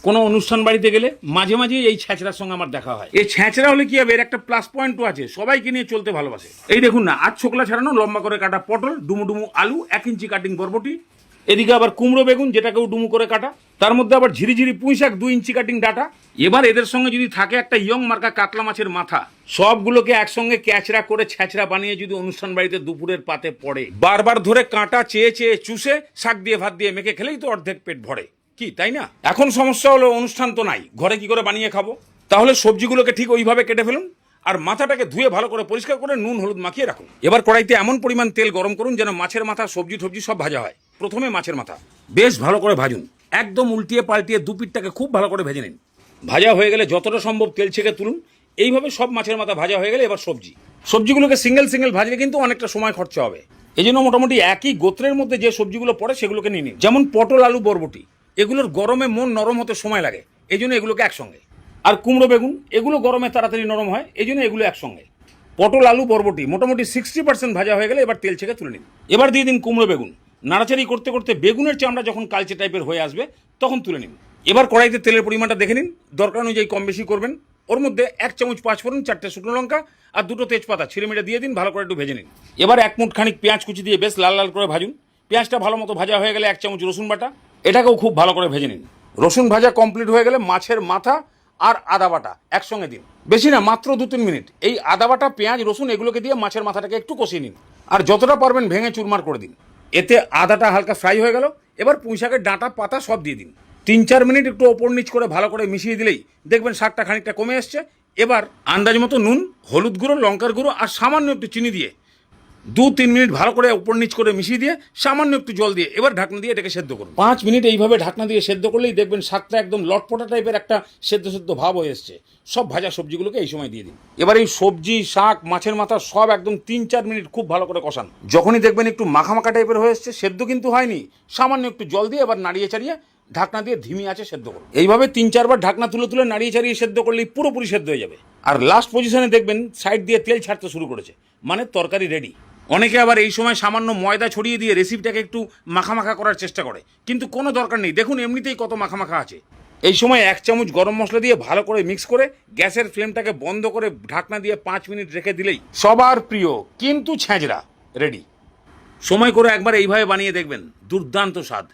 কোনো অনুষ্ঠান বাড়িতে গেলে মাঝে মাঝে এই ছ্যাঁচড়ার সঙ্গে আমার দেখা হয়। এই ছ্যাঁচড়া হলে কি হবে, এর একটা প্লাস পয়েন্টও আছে, সবাইকে নিয়ে চলতে ভালোবাসে। এই দেখুন না, আজ ছোকলা ছাড়ানো লম্বা করে কাটা পটল, ডুমু ডুমু আলু, 1 ইঞ্চি কাটিং বরবটি, এদিকে আবার কুমড়ো বেগুন যেটাকেও ডুমু করে কাটা, তার মধ্যে আবার ঝিরিঝিরি পুঁই শাক 2 ইঞ্চি কাটিং ডাটা। এবার এদের সঙ্গে যদি থাকে একটা ইয়ং মার্কা কাতলা মাছের মাথা, সবগুলোকে একসঙ্গে ক্যাচড়া করে ছ্যাঁচড়া বানিয়ে যদি অনুষ্ঠান বাড়িতে দুপুরের পাতে পড়ে, বারবার ধরে কাঁটা চেয়ে চেয়ে চুষে শাক দিয়ে ভাত দিয়ে মেখে খেলেই তো অর্ধেক পেট ভরে, কি তাই না? এখন সমস্যা হলো অনুষ্ঠান তো নাই, ঘরে কি করে বানিয়ে খাবো? তাহলে সবজিগুলোকে ঠিক ওইভাবে কেটে ফেলুন আর মাথাটাকে ধুয়ে ভালো করে পরিষ্কার করে নুন হলুদ মাখিয়ে রাখুন। এবার কড়াইতে এমন পরিমাণ তেল গরম করুন যেন মাছের মাথা সবজি টবজি সব ভাজা হয়। প্রথমে মাছের মাথা বেশ ভালো করে ভাজুন, একদম উল্টিয়ে পাল্টিয়ে দুপিঠটাকে খুব ভালো করে ভেজে নিন। ভাজা হয়ে গেলে যতটা সম্ভব তেল ছেঁকে তুলুন। এইভাবে সব মাছের মাথা ভাজা হয়ে গেলে এবার সবজিগুলোকে সিঙ্গেল সিঙ্গেল ভাজলে কিন্তু অনেকটা সময় খরচা হবে। এই জন্য মোটামুটি একই গোত্রের মধ্যে যে সবজিগুলো পড়ে সেগুলোকে নিয়ে নিন। যেমন পটল আলু বরবটি, এগুলোর গরমে মন নরম হতে সময় লাগে, এই জন্য এগুলোকে একসঙ্গে। আর কুমড়ো বেগুন, এগুলো গরমে তাড়াতাড়ি নরম হয়, এই জন্য এগুলো একসঙ্গে। পটল আলু বরবটি মোটামুটি 60% ভাজা হয়ে গেলে এবার তেল ছেঁকে তুলে নিন। এবার দিয়ে দিন কুমড়ো বেগুন। নাড়াচাড়ি করতে করতে বেগুনের চামড়া যখন কালচে টাইপের হয়ে আসবে তখন তুলে নিন। এবার কড়াইতে তেলের পরিমাণটা দেখে নিন, দরকার অনুযায়ী কম বেশি করবেন। ওর মধ্যে 1 চামচ 5 ফোড়ন, 4টে শুকনো লঙ্কা আর 2টো তেজপাতা ছিঁড়ে মেরে দিয়ে দিন, ভালো করে একটু ভেজে নিন। এবার 1 মুঠ খানিক পেঁয়াজ কুচি দিয়ে বেশ লাল লাল করে ভাজুন। পেঁয়াজটা ভালো মতো ভাজা হয়ে গেলে 1 চামচ রসুন বাটা, এটাকেও খুব ভালো করে ভেজে নিন। রসুন ভাজা কমপ্লিট হয়ে গেলে মাছের মাথা আর আদা বাটা একসঙ্গে দিন, বেশি না, মাত্র 2-3 মিনিট। এই আদা বাটা পেঁয়াজ রসুন এগুলোকে দিয়ে মাছের মাথাটাকে একটু কষিয়ে নিন আর যতটা পারবেন ভেঙে চুরমার করে দিন। এতে আদাটা হালকা ফ্রাই হয়ে গেল। এবার পুঁই শাকের ডাঁটা পাতা সব দিয়ে দিন। 3-4 মিনিট একটু ওপর নিচ করে ভালো করে মিশিয়ে দিলেই দেখবেন শাকটা খানিকটা কমে আসছে। এবার আন্দাজ মতো নুন, হলুদ গুঁড়ো, লঙ্কার গুঁড়ো আর সামান্য একটু চিনি দিয়ে 2-3 মিনিট ভালো করে উপর নিচ করে মিশিয়ে দিয়ে সামান্য একটু জল দিয়ে এবার ঢাকনা দিয়ে এটাকে সেদ্ধ করুন। 5 মিনিট এইভাবে ঢাকনা দিয়ে সেদ্ধ করলেই দেখবেন শাকটা একদম লটপটা টাইপের একটা সেদ্ধ ভাব হয়ে এসছে। সব ভাজা সবজিগুলোকে এই সময় দিয়ে দিন। এবার এই সবজি, শাক, মাছের মাথা সব একদম 3-4 মিনিট খুব ভালো করে কষান। যখনই দেখবেন একটু মাখা টাইপের হয়ে এসছে, সেদ্ধ কিন্তু হয়নি, সামান্য একটু জল দিয়ে এবার নাড়িয়ে চাড়িয়ে ঢাকনা দিয়ে ধিমি আঁচে সেদ্ধ করুন। এইভাবে 3-4 বার ঢাকনা তুলে নাড়িয়ে চাড়িয়ে সেদ্ধ করলেই পুরোপুরি সেদ্ধ হয়ে যাবে। আর লাস্ট পজিশনে দেখবেন সাইড দিয়ে তেল ছাড়তে শুরু করেছে, মানে তরকারি রেডি। অনেকে আবার এই সময় সামান্য ময়দা ছড়িয়ে দিয়ে রেসিপিটাকে একটু মাখা করার চেষ্টা করে, কিন্তু কোনো দরকার নেই। দেখুন এমনিতেই কত মাখা আছে। এই সময় 1 চামচ গরম মশলা দিয়ে ভালো করে মিক্স করে গ্যাসের ফ্লেমটাকে বন্ধ করে ঢাকনা দিয়ে 5 মিনিট রেখে দিলেই সবার প্রিয় কিন্তু ছ্যাঁচড়া রেডি। সময় করে একবার এইভাবে বানিয়ে দেখবেন, দুর্দান্ত স্বাদ।